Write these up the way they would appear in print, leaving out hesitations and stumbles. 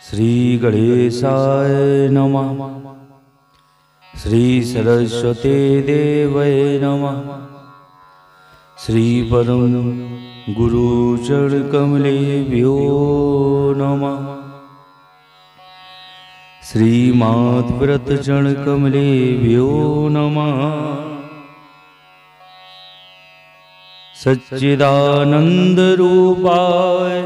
श्री गणेशाय नमः। श्री सरस्वती देवै नमः। श्री परम गुरु चरण कमलेभ्यो नमः। श्री मात व्रत चरण कमलेभ्यो नमः। सच्चिदानंद रूपाय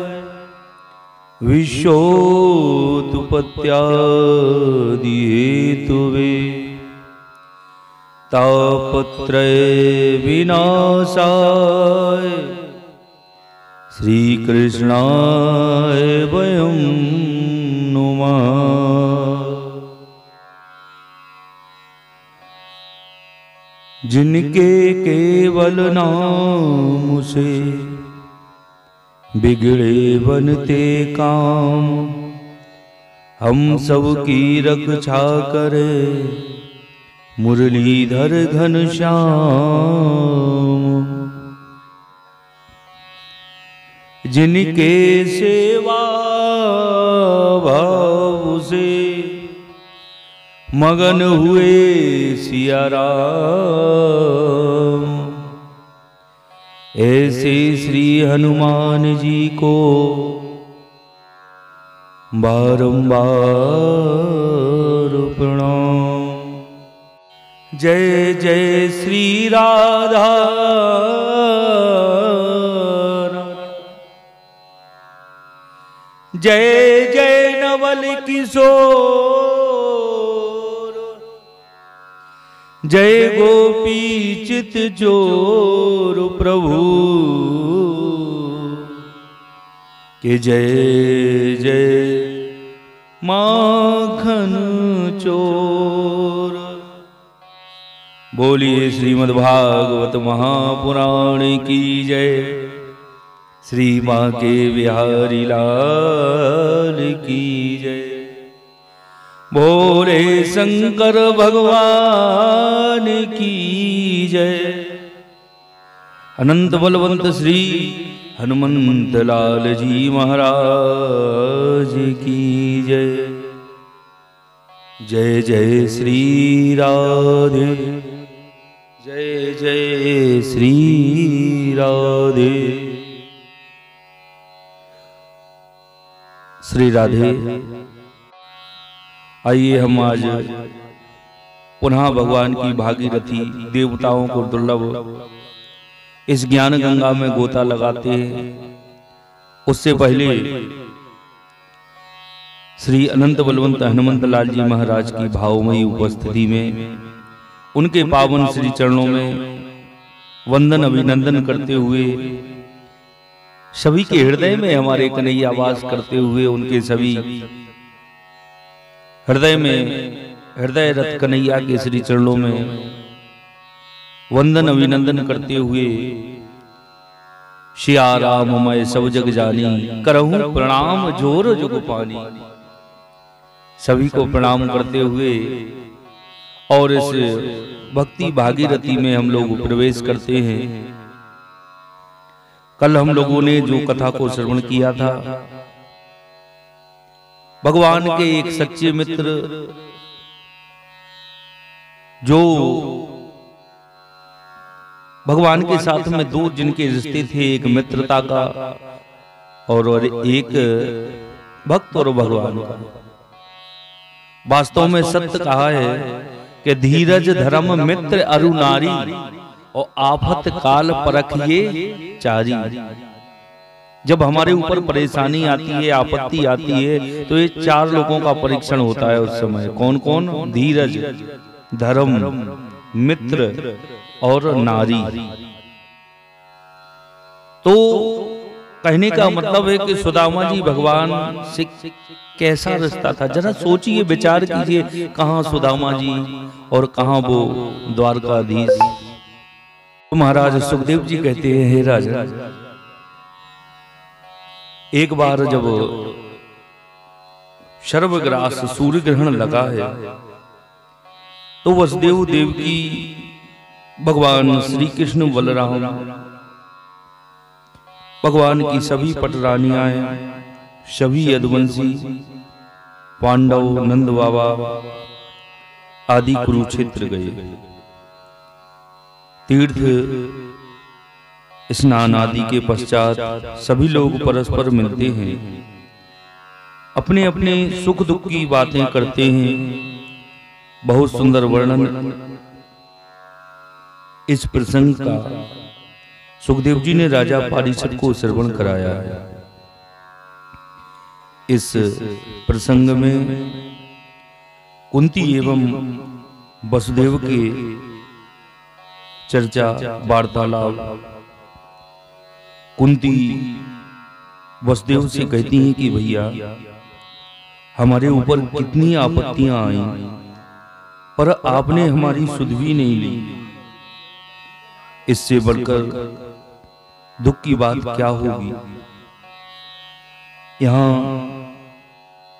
विश्वोत्पत्त्यादि हेतुवे तापत्रय विनाशाय श्री कृष्णाय वयं नुमः। जिनके केवल नाम से बिगड़े बनते काम, हम सब की रक्षा करे मुरलीधर घनश्याम। जिनके सेवा भाव से मगन हुए सिया राम, ऐसे श्री हनुमान जी को बारंबार प्रणाम। जय जय श्री राधा जय जय नवल किशोर, जय गोपी चित चोर प्रभु के जय जय माखन चोर। बोलिए श्रीमद्भागवत महापुराण की जय। श्री माँ के बिहारी लाल की जय। भोले शंकर भगवान की जय। अनंत बलवंत श्री हनुमंत लाल जी महाराज की जय। जय जय श्री राधे जय जय श्री राधे। श्री राधे। आइए हम आज पुनः भगवान की भागीरथी देवताओं को दुर्लभ इस ज्ञान गंगा में गोता लगाते हैं। उससे पहले श्री अनंत बलवंत हनुमंत लाल जी महाराज की भावमयी उपस्थिति में उनके पावन श्री चरणों में वंदन अभिनंदन करते हुए सभी के हृदय में हमारे कन्हैया वास करते हुए उनके सभी हृदय में हृदय रथ कन्हैया के श्री चरणों में वंदन अभिनंदन करते हुए सिया राम मैं सब जग जानी, करहूं प्रणाम जोर जुग पानी। सभी को प्रणाम करते हुए और इस भक्ति भागीरथी में हम लोग प्रवेश करते हैं। कल हम लोगों ने जो कथा को श्रवण किया था, भगवान के एक सच्चे मित्र जो भगवान के साथ में दो जिनके रिश्ते थे, एक मित्रता का और एक भक्त और भगवान का। वास्तव में सत्य कहा है कि धीरज धर्म मित्र अरु नारी और आफत काल परखिए चारी। जब हमारे ऊपर परेशानी आती है, आपत्ति आती है, तो ये चार लोगों का परीक्षण होता है उस समय। कौन कौन? धीरज, धर्म, मित्र और नारी। तो कहने का मतलब है कि सुदामा जी भगवान से कैसा रिश्ता था, जरा सोचिए, विचार कीजिए। कहाँ सुदामा जी और कहाँ वो द्वारकाधीश। तो महाराज सुखदेव जी कहते हैं, हे राजा, एक बार जब सर्वग्रास सूर्य ग्रहण लगा है तो वसुदेव देव की भगवान श्री कृष्ण बलराम भगवान की सभी पटरानियां, सभी यदुवंशी पांडव नंद बाबा आदि कुरुक्षेत्र गए। तीर्थ स्नान आदि के पश्चात सभी लोग परस्पर मिलते हैं, अपने अपने सुख दुख की बातें करते हैं। बहुत सुंदर वर्णन इस प्रसंग का सुखदेव जी ने राजा पारीक्षित को श्रवण कराया है। इस प्रसंग में कुंती एवं वसुदेव के चर्चा वार्तालाप। कुंती वसुदेव से कहती हैं कि भैया हमारे ऊपर कितनी आपत्तियां आई, पर आपने हमारी सुध भी नहीं ली। इससे बढ़कर दुख की बात क्या होगी। यहां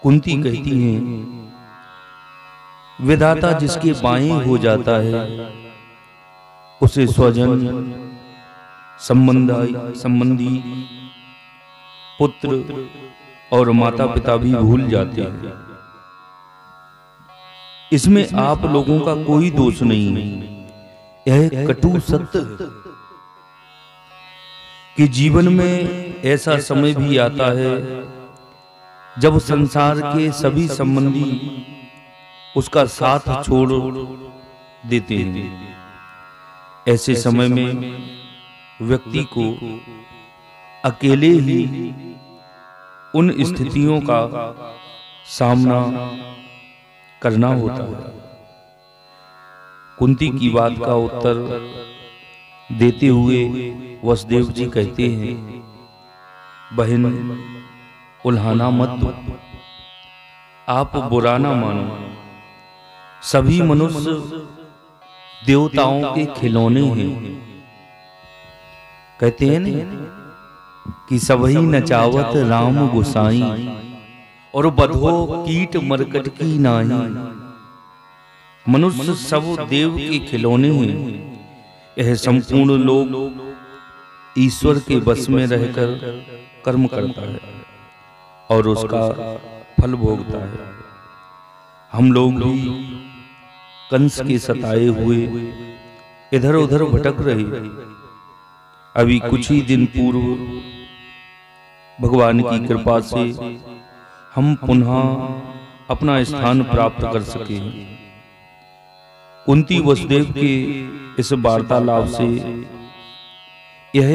कुंती कहती हैं, विधाता जिसके बाएं हो जाता है उसे स्वजन संबंधी पुत्र और माता पिता भी भूल जाते हैं। इसमें आप लोगों का कोई दोष नहीं। यह कटु सत्य कि जीवन में ऐसा समय भी आता है जब संसार के सभी संबंधी उसका साथ छोड़ देते हैं। ऐसे समय में व्यक्ति को अकेले ही उन स्थितियों का सामना करना होता है। कुंती की बात का उत्तर देते हुए वसुदेव जी कहते हैं, बहन उल्हाना मत दो, आप बुरा ना मानो। सभी मनुष्य देवताओं के खिलौने हैं। कहते हैं कि सबही नचावत राम गोसाई और बधो कीट मरकट की नाही। मनुष्य सब देव के खिलौने हैं। यह संपूर्ण लोग ईश्वर के बस में रहकर कर्म करता है और उसका फल भोगता है। हम लोग भी कंस के सताए हुए इधर उधर भटक रहे। अभी कुछ ही दिन पूर्व भगवान की कृपा से हम पुनः अपना स्थान प्राप्त कर सके। कुंती वसुदेव के इस वार्तालाप से यह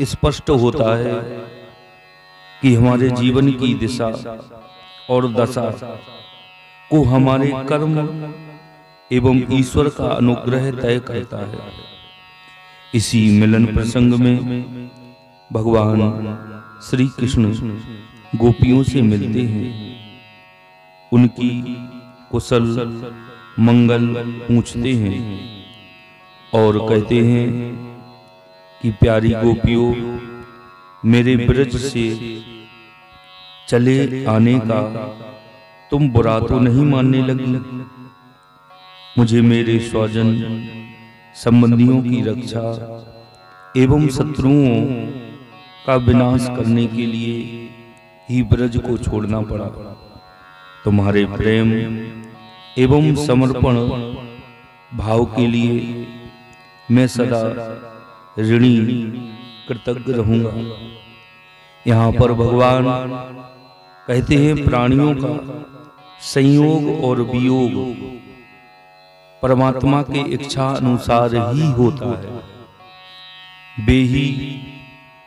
स्पष्ट होता है कि हमारे जीवन की दिशा और दशा को हमारे कर्म एवं ईश्वर का अनुग्रह तय करता है। इसी मिलन प्रसंग में भगवान श्री कृष्ण गोपियों से मिलते हैं, उनकी कुशल मंगल पूछते हैं और कहते हैं कि प्यारी गोपियों, मेरे ब्रज से चले आने का तुम बुरा तो नहीं मानने लगी। मुझे मेरे स्वजन संबंधियों की रक्षा एवं शत्रुओं का विनाश करने के लिए ही ब्रज को छोड़ना पड़ा। तुम्हारे प्रेम एवं समर्पण भाव के लिए मैं सदा ऋणी कृतज्ञ रहूंगा। यहाँ पर भगवान कहते हैं, प्राणियों का संयोग और वियोग परमात्मा के इच्छा अनुसार ही होता है। वे ही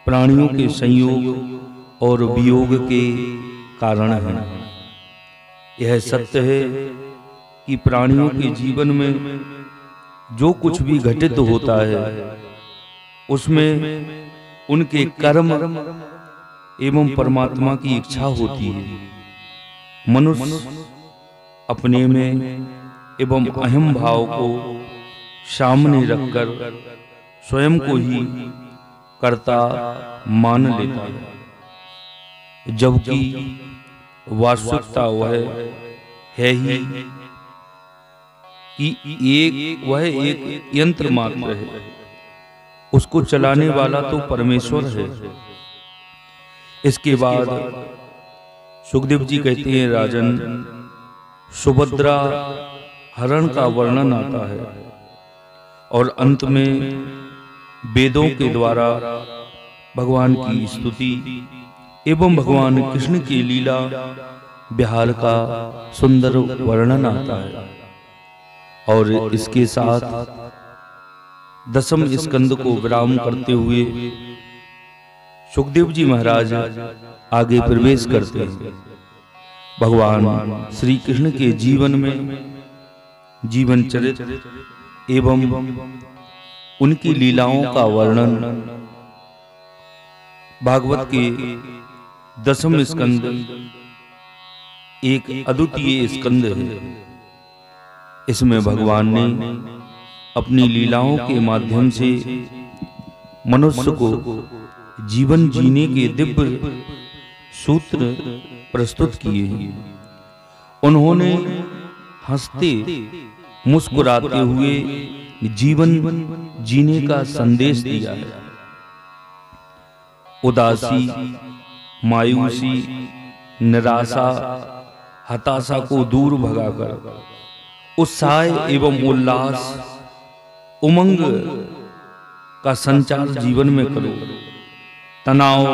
प्राणियों के संयोग और वियोग के कारण हैं। यह सत्य है कि प्राणियों के जीवन में जो कुछ भी घटित होता है उसमें उनके कर्म एवं परमात्मा की इच्छा होती है। मनुष्य अपने में एवं अहम भाव को सामने रखकर स्वयं को ही कर्ता मान लेता है, जबकि वास्तविकता वह है ही कि वह एक यंत्र मात्र है। उसको चलाने वाला तो परमेश्वर है। इसके बाद सुखदेव जी कहते हैं, राजन, सुभद्रा हरण का वर्णन आता है और अंत में वेदों के द्वारा भगवान की स्तुति एवं भगवान कृष्ण की लीला विहार का सुंदर वर्णन आता है। और इसके साथ दसम स्कंद को विराम करते हुए सुखदेव जी महाराज आगे प्रवेश करते हैं। भगवान श्री कृष्ण के जीवन में जीवन चरित्र एवं उनकी लीलाओं का वर्णन भागवत के दसम स्कंद एक अद्वितीय स्कंद है। इसमें भगवान ने अपनी लीलाओं के माध्यम से मनुष्य को जीवन जीने के दिव्य सूत्र प्रस्तुत किए हैं। उन्होंने हंसते मुस्कुराते हुए जीवन जीने का संदेश दिया है। उदासी, मायूसी, निराशा, हताशा को दूर भगाकर उत्साह एवं उल्लास, उमंग का संचार जीवन में करो। तनाव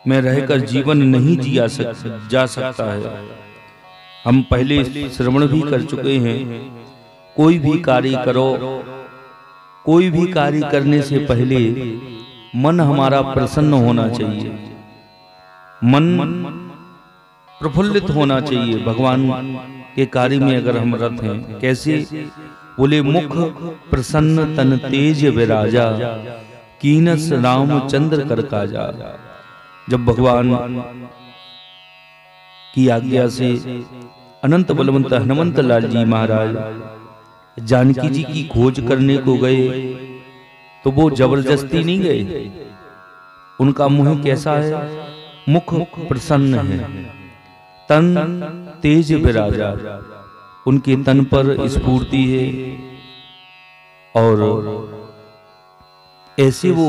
में रहकर जीवन नहीं जिया जा सकता है। हम पहले श्रवण भी कर चुके हैं। कोई भी कार्य करो, कोई भी कार्य करने से पहले मन हमारा प्रसन्न होना चाहिए, मन प्रफुल्लित होना चाहिए। भगवान के कार्य में अगर हम रत हैं, कैसे? बोले, मुख प्रसन्न तन तेज विराजा, कीनस रामचंद्र कर काजा। जब भगवान की आज्ञा से अनंत बलवंत हनुमंत लाल जी महाराज जानकी जी की खोज करने को गए, तो वो जबरदस्ती नहीं गए। उनका मुंह कैसा है? मुख प्रसन्न है, तन तेज विराजा। उनके तन पर स्फूर्ति है और ऐसे वो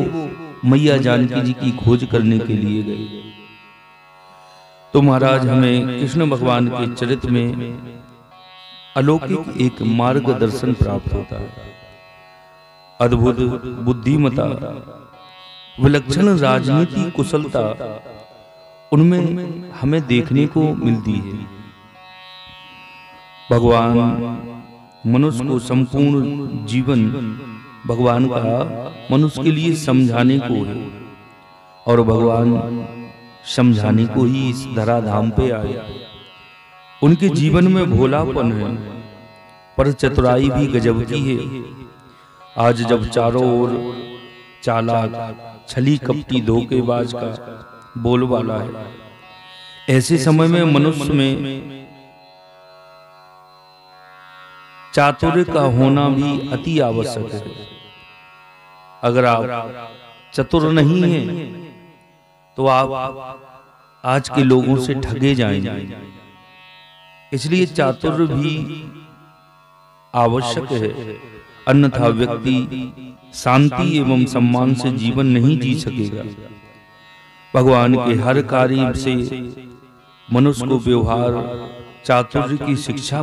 मैया जानकी जी की खोज करने के लिए गए। तो महाराज हमें कृष्ण भगवान के चरित्र में अलौकिक एक मार्गदर्शन प्राप्त होता है। अद्भुत बुद्धिमता, विलक्षण राजनीति कुशलता उनमें हमें देखने को मिलती है। भगवान मनुष्य को संपूर्ण जीवन भगवान का मनुष्य के लिए समझाने को है और भगवान समझाने को ही इस धराधाम पे आए। उनके जीवन में भोलापन है पर चतुराई भी गजब की है। आज जब चारों ओर चालाक, छली कपटी, धोखेबाज का बोलबाला है, ऐसे समय में मनुष्य में चातुर्य का होना भी अति आवश्यक है। अगर आप चतुर नहीं हैं तो आप आज के लोगों से ठगे जाएंगे। इसलिए चातुर्य भी आवश्यक है, अन्यथा व्यक्ति शांति एवं सम्मान से जीवन नहीं जी सकेगा। भगवान के हर कार्य से मनुष्य को व्यवहार चातुर्य की शिक्षा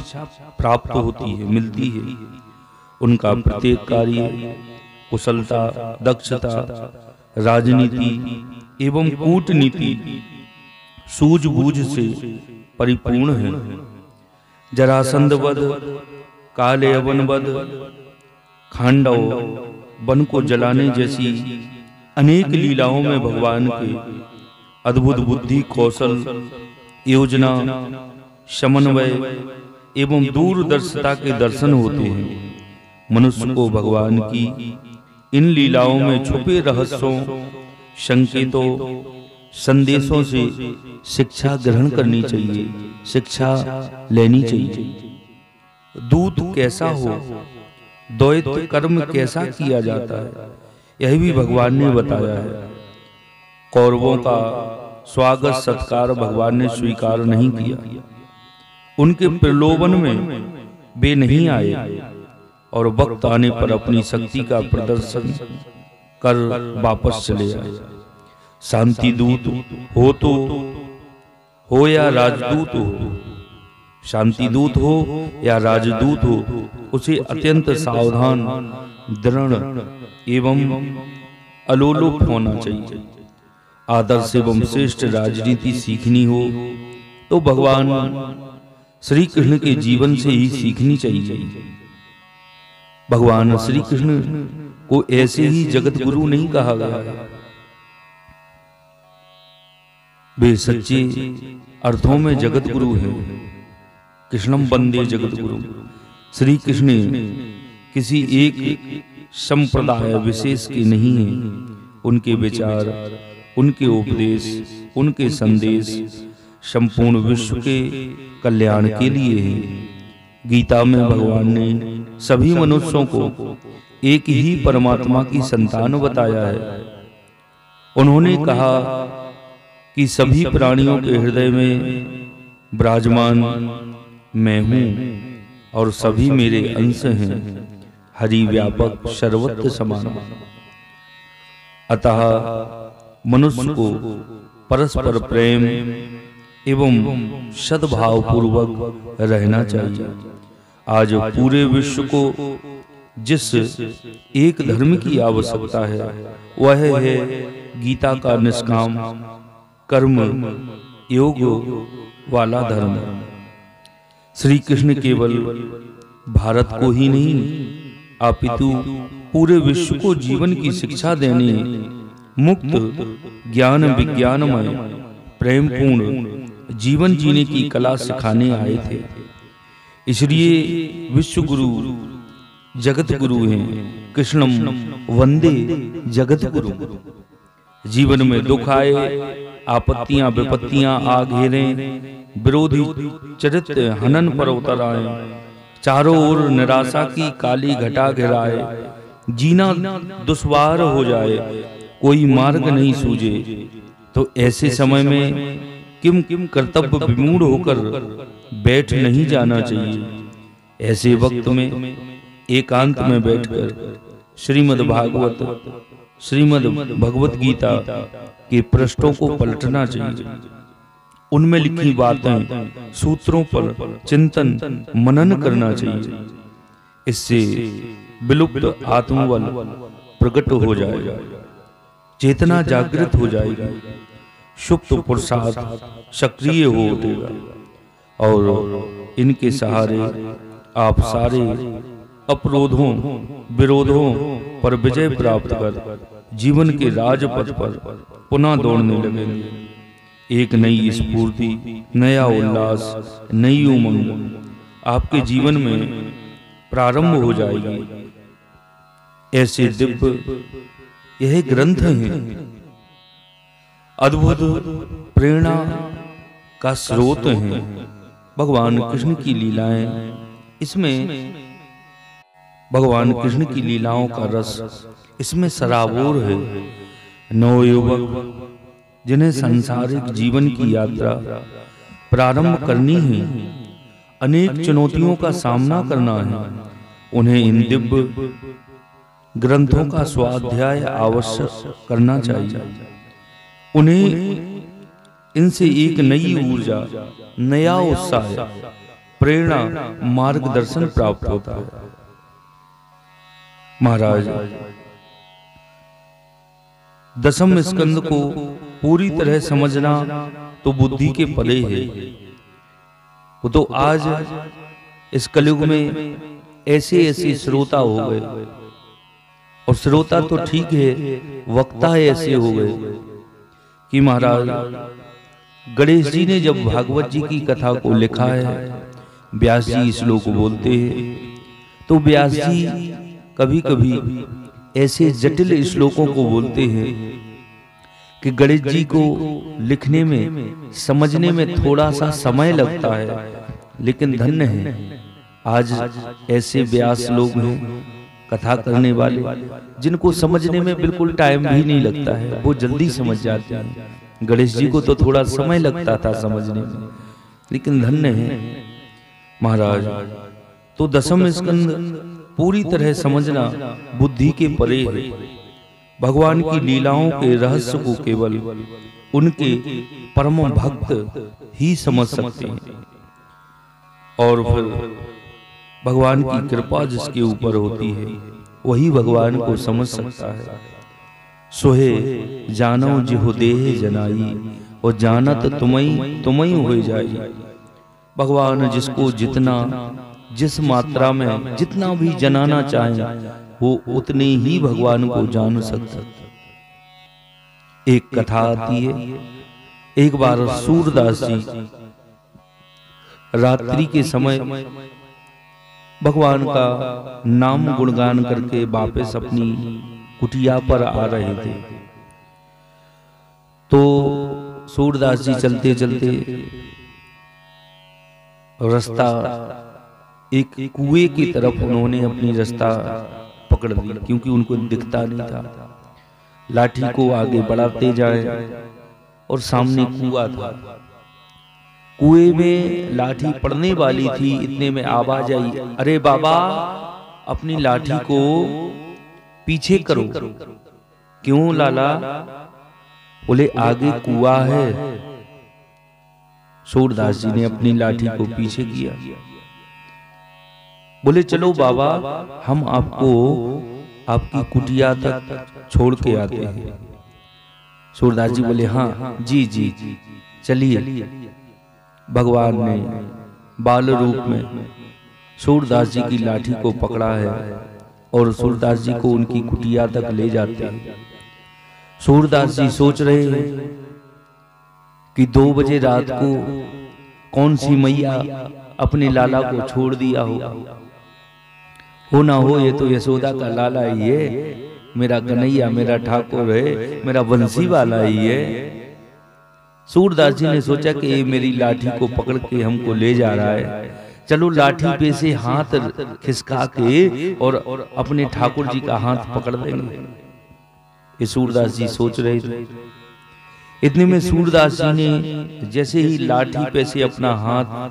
प्राप्त होती है, मिलती है। उनका प्रत्येक कार्य कुशलता, दक्षता, राजनीति एवं कूटनीति सूझबूझ से परिपूर्ण है। जरासंध वध, कालयवन वध, खांडव वन को जलाने जैसी अनेक लीलाओं में भगवान के अद्भुत बुद्धि, कौशल, योजना, समन्वय एवं दूरदर्शिता के दर्शन होते हैं। मनुष्य को भगवान की इन लीलाओं में छुपे रहस्यों, संकेतों, संदेशों से शिक्षा ग्रहण करनी चाहिए, शिक्षा लेनी चाहिए। दूत कैसा हो, द्वैत कर्म कैसा किया जाता है, यह भी भगवान ने बताया है। कौरवों का स्वागत सत्कार भगवान ने स्वीकार नहीं किया। उनके प्रलोभन में वे नहीं आए और वक्त आने पर अपनी शक्ति का प्रदर्शन कर वापस चले आए। शांति दूत हो तो हो या राजदूत हो, शांति दूत हो या राजदूत हो, उसे अत्यंत सावधान, दृढ़ एवं अलोलुप होना चाहिए। आदर्श एवं श्रेष्ठ राजनीति सीखनी हो तो भगवान श्री कृष्ण के जीवन से ही सीखनी चाहिए। भगवान श्री कृष्ण को ऐसे ही जगत गुरु नहीं कहा गया, वे सच्चे अर्थों में जगत गुरु हैं। कृष्णम वंदे जगत गुरु। श्री कृष्ण किसी एक संप्रदाय विशेष के नहीं हैं। उनके विचार, उनके उपदेश, उनके संदेश संपूर्ण विश्व के कल्याण के लिए हैं। गीता में भगवान ने सभी मनुष्यों को एक ही परमात्मा की संतान बताया है। उन्होंने कहा कि सभी प्राणियों के हृदय में विराजमान मैं हूँ और सभी मेरे अंश हैं। हरि व्यापक सर्वत्र समान। अतः मनुष्य को परस्पर प्रेम एवं सद्भाव पूर्वक रहना चाहिए। आज पूरे विश्व को जिस एक धर्म की आवश्यकता है वह है गीता का निष्काम कर्म योग वाला धर्म। श्री कृष्ण केवल भारत को ही नहीं अपितु पूरे विश्व को जीवन की शिक्षा देने, मुक्त ज्ञान विज्ञानमय प्रेमपूर्ण जीवन जीने की कला सिखाने आए थे। इसलिए विश्व गुरु जगत गुरु हैं। कृष्णम वंदे जगत गुरु। जीवन में दुख आए, आपत्तियां विपत्तियां आ घेरें, विरोधी चरित्र हनन पर उतर आए, चारों ओर निराशा की काली घटा घिराए, जीना दुश्वार हो जाए, कोई मार्ग नहीं सूझे, तो ऐसे समय में किम कर्तव्य विमूढ़ होकर बैठ नहीं जाना चाहिए। ऐसे वक्त में एकांत में बैठकर श्रीमद् भगवत गीता के पृष्ठों को पलटना चाहिए। उनमें लिखी बातें, सूत्रों पर चिंतन मनन करना चाहिए। इससे विलुप्त आत्मबल प्रकट हो जाएगा, चेतना जागृत हो जाएगी, सुप्त पुरुषार्थ सक्रिय हो उठेगा और इनके सहारे आप सारे अपरोधों विरोधों पर विजय प्राप्त कर जीवन के राजपथ पर पुनः दौड़ने लगेंगे। एक नई स्फूर्ति, नया उल्लास, नई उमंग आपके जीवन में प्रारंभ हो जाएगी। ऐसे दिव्य यह ग्रंथ है, अद्भुत प्रेरणा का स्रोत है भगवान कृष्ण की लीलाएं। इसमें भगवान कृष्ण की लीलाओं का रस इसमें सराबोर है। नवयुवक जिन्हें सांसारिक जीवन की यात्रा प्रारंभ करनी है, अनेक चुनौतियों का सामना करना है, उन्हें इन दिव्य ग्रंथों का स्वाध्याय आवश्यक करना चाहिए। उन्हें इनसे एक नई ऊर्जा, नया उत्साह, प्रेरणा, मार्गदर्शन प्राप्त होता है। महाराज दसम स्कंद को पूरी तरह समझना तो बुद्धि के परे है। वो तो आज इस कलयुग में ऐसे ऐसे श्रोता हो गए, और श्रोता तो ठीक है, वक्ता ऐसे हो गए कि महाराज गणेश जी ने जब भागवत जी की कथा को लिखा है, व्यास जी श्लोक बोलते हैं, तो व्यास जी कभी कभी ऐसे जटिल श्लोकों को बोलते हैं कि गणेश जी को लिखने में, समझने में थोड़ा सा समय लगता है, लेकिन धन्य है आज ऐसे व्यास लोग हैं, कथा करने वाले, जिनको समझने में बिल्कुल टाइम भी नहीं लगता है, वो जल्दी समझ जाते हैं। गणेश जी को तो थोड़ा समय लगता था समझने में, लेकिन धन्य है महाराज। तो दसम स्कंद पूरी तरह समझना बुद्धि के परे है। भगवान की लीलाओं के रहस्य को केवल उनके परम भक्त ही समझ सकते हैं। और फिर भगवान की कृपा जिसके ऊपर होती है वही भगवान को समझ सकता है। सोहे जानो जिहु देह जनाई और जानत तुमई हो जाई। भगवान जिसको जितना जिस मात्रा में जितना भी जनाना चाहे वो उतने ही भगवान को जान सकता। एक कथा आती है, एक बार सूरदास जी रात्रि के समय भगवान का नाम गुणगान करके वापस अपनी कुटिया पर आ रहे थे। तो सूरदास जी चलते चलते रास्ता एक कुएं की तरफ उन्होंने अपनी रास्ता पकड़ ली, क्योंकि उनको दिखता नहीं था। लाठी को आगे बढ़ाते जाए और सामने कुआं था। कुएं में लाठी पड़ने वाली थी, इतने में आवाज आई, अरे बाबा अपनी लाठी को पीछे करो। क्यों लाला? बोले आगे कुआं है। सूरदास जी ने अपनी लाठी को पीछे किया। बोले चलो बाबा हम आपको आपकी कुटिया तक छोड़ के आते हैं। सूरदास जी बोले हाँ जी जी चलिए। भगवान ने बाल रूप में सूरदास जी की लाठी को पकड़ा है और सूरदास जी को उनकी कुटिया तक ले जाते हैं। सूरदास जी सोच रहे हैं कि 2 बजे रात को कौन सी मैया अपने लाला को छोड़ दिया हो ना हो ये तो यशोदा का लाला ही है, मेरा कन्हैया मेरा ठाकुर है, मेरा बंसी वाला ही है। सूरदास जी ने सोचा कि ये मेरी लाठी को पकड़ के हमको ले जा रहा है, चलो लाठी पे से हाथ खिसका के और अपने ठाकुर जी का हाथ पकड़ देंगे। ये सूरदास जी सोच रहे थे। इतने में सूरदास जी ने जैसे ही लाठी पे से अपना हाथ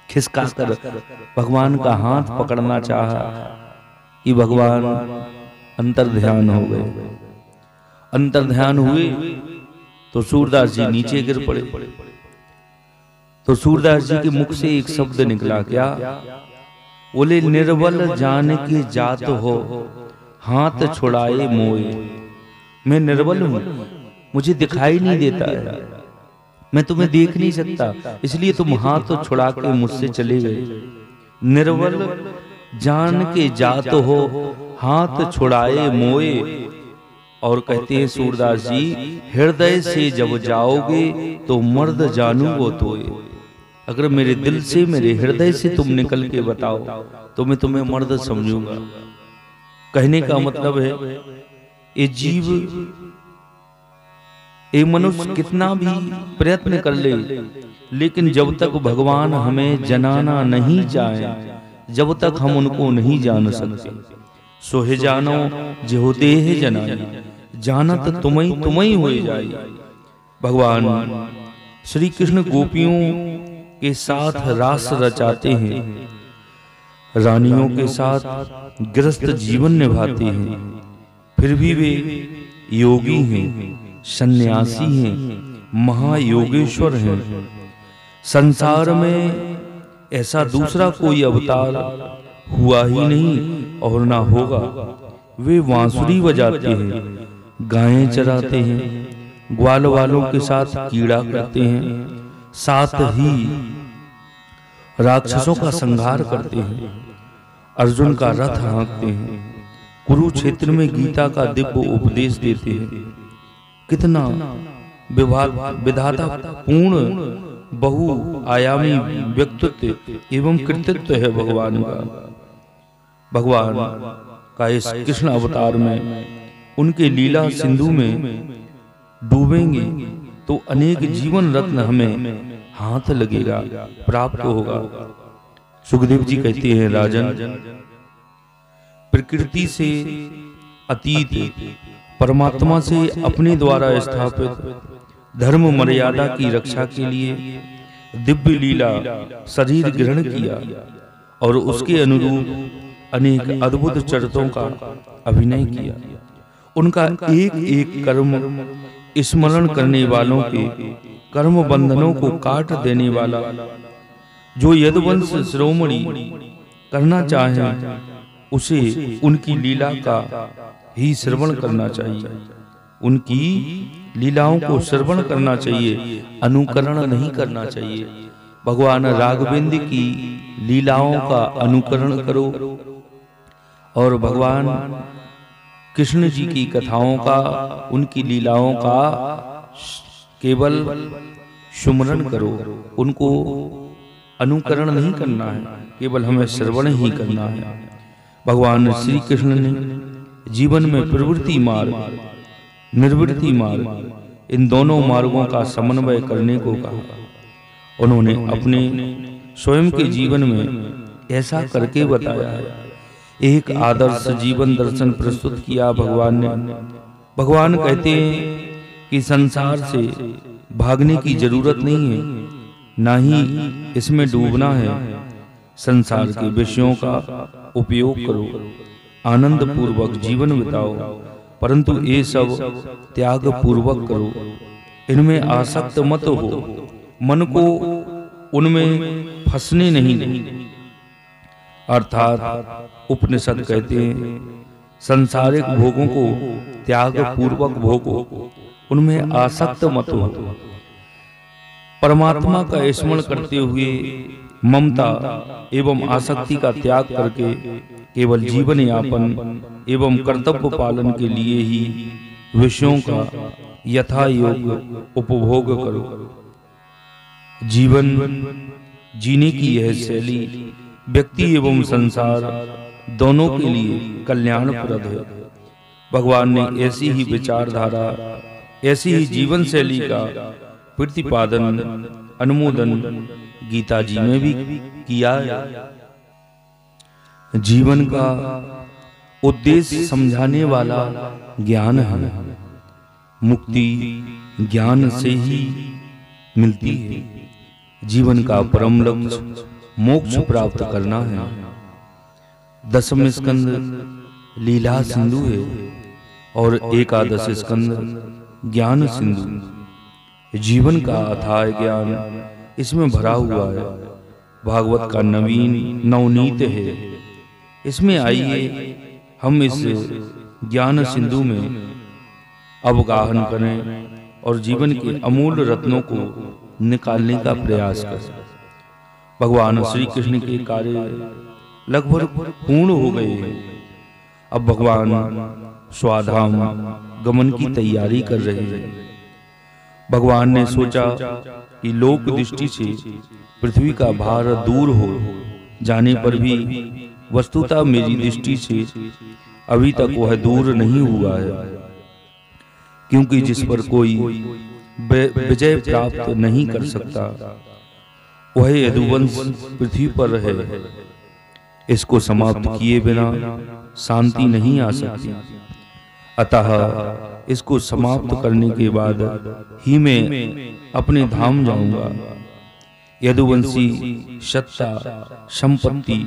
खिसका कर भगवान का हाथ पकड़ना चाहा कि भगवान अंतर ध्यान हो गए। अंतर ध्यान हुए तो सूरदास जी नीचे गिर पड़े। तो सूरदास जी के मुख से एक शब्द निकला, क्या? बोले निर्बल जान के जात हो हाथ छुड़ाए मोए। मैं निर्बल हूं, मुझे दिखाई नहीं देता है, मैं तुम्हें देख नहीं सकता, इसलिए तुम हाथ छुड़ा के मुझसे चले गए। निर्बल जान के जात हो हाथ छुड़ाए मोए। और कहते हैं सूरदास जी, हृदय से जब जाओगे तो मर्द जानूंगो तोए। अगर मेरे दिल से मेरे हृदय से तुम निकल के बताओ तो मैं तुम्हें मर्द समझूंगा। कहने का मतलब है ये जीव ये मनुष्य कितना भी प्रयत्न कर ले, लेकिन जब तक भगवान हमें जनाना नहीं चाहे, जब तक हम उनको नहीं जान सकते। सोहे जानो जिहु देह जनाई जानत तुमई हो जाई। भगवान श्री कृष्ण गोपियों के साथ रास रचाते हैं, रानियों के साथ गृहस्थ जीवन निभाते हैं, फिर भी वे योगी हैं, सन्यासी हैं, महायोगेश्वर हैं। संसार में ऐसा दूसरा कोई अवतार हुआ ही नहीं और ना होगा। वे बांसुरी बजाते हैं, गायें चराते हैं, ग्वाल वालों के साथ कीड़ा करते हैं, साथ ही राक्षसों का संहार करते हैं, अर्जुन का रथ हाँकते हैं, कुरुक्षेत्र में गीता का दिव्य उपदेश देते हैं। कितना विधाता पूर्ण बहुआयामी व्यक्तित्व एवं कृतित्व है भगवान का। भगवान का इस कृष्ण अवतार में उनके लीला सिंधु में डूबेंगे तो अनेक जीवन रत्न हमें हाथ लगेगा, प्राप्त होगा। सुखदेव जी कहते हैं, राजन प्रकृति से अतीत परमात्मा से अपने द्वारा स्थापित धर्म मर्यादा की रक्षा के लिए दिव्य लीला शरीर ग्रहण किया और उसके अनुरूप अनेक अद्भुत चरित्रों का अभिनय किया। उनका एक एक कर्म स्मरण करने वालों के कर्म बंधनों को काट देने वाला, जो यदुवंश शिरोमणि करना चाहे उसे उनकी लीला का ही श्रवण करना चाहिए। उनकी लीलाओं को श्रवण करना चाहिए, अनुकरण नहीं करना चाहिए। भगवान राघवेंद्र की लीलाओं का अनुकरण करो और भगवान कृष्ण जी की कथाओं का, उनकी लीलाओं का केवल सुमरन करो। उनको अनुकरण नहीं करना है, केवल हमें श्रवण ही करना है। भगवान श्री कृष्ण ने जीवन में प्रवृत्ति मार्ग, निर्वृत्ति मार्ग, इन दोनों मार्गों का समन्वय करने को कहा। उन्होंने अपने स्वयं के जीवन में ऐसा करके बताया है। एक आदर्श जीवन दर्शन प्रस्तुत किया भगवान ने। भगवान कहते हैं कि संसार से भागने की जरूरत नहीं है, ना ही इसमें डूबना है। संसार के विषयों का उपयोग करो, आनंद पूर्वक जीवन बिताओ, परंतु ये सब त्याग पूर्वक करो। इनमें आसक्त मत हो, मन को उनमें फंसने नहीं दो। अर्थात उपनिषद कहते हैं संसारिक भोगों को त्याग पूर्वक भोगो, उनमें आसक्त मत हो। परमात्मा का स्मरण करते हुए ममता एवं आसक्ति का त्याग करके केवल जीवन यापन एवं कर्तव्य पालन के लिए ही विषयों का यथा योग्य उपभोग करो। जीवन जीने की यह शैली व्यक्ति एवं संसार दोनों के लिए कल्याणप्रद है। भगवान ने ऐसी ही विचारधारा, ऐसी ही जीवन शैली का प्रतिपादन, अनुमोदन गीता जी में भी किया है। जीवन का उद्देश्य समझाने वाला ज्ञान है। मुक्ति ज्ञान से ही मिलती है। जीवन का परम लक्ष्य मोक्ष प्राप्त करना है। दसम स्कंद लीला सिंधु है और एकादश स्कंद ज्ञान सिंधु। जीवन का अथाह ज्ञान इसमें भरा हुआ है। भागवत का नवीन नवनीत है। इसमें आइए हम इस ज्ञान सिंधु में अवगाहन करें और जीवन के अमूल्य रत्नों को निकालने का प्रयास करें। भगवान श्री कृष्ण के कार्य लगभग पूर्ण हो गए हैं। अब भगवान स्वाधाम गमन की तैयारी कर रहे हैं। भगवान ने सोचा कि लोक दृष्टि से पृथ्वी का भार दूर हो जाने पर भी वस्तुतः मेरी दृष्टि से अभी तक वह दूर नहीं हुआ है, क्योंकि जिस पर कोई विजय प्राप्त नहीं कर सकता वह यदुवंश पृथ्वी पर है। इसको समाप्त किए बिना शांति नहीं आ सकती। अतः इसको समाप्त करने के बाद ही मैं अपने धाम जाऊंगा। यदुवंशी सत्ता, संपत्ति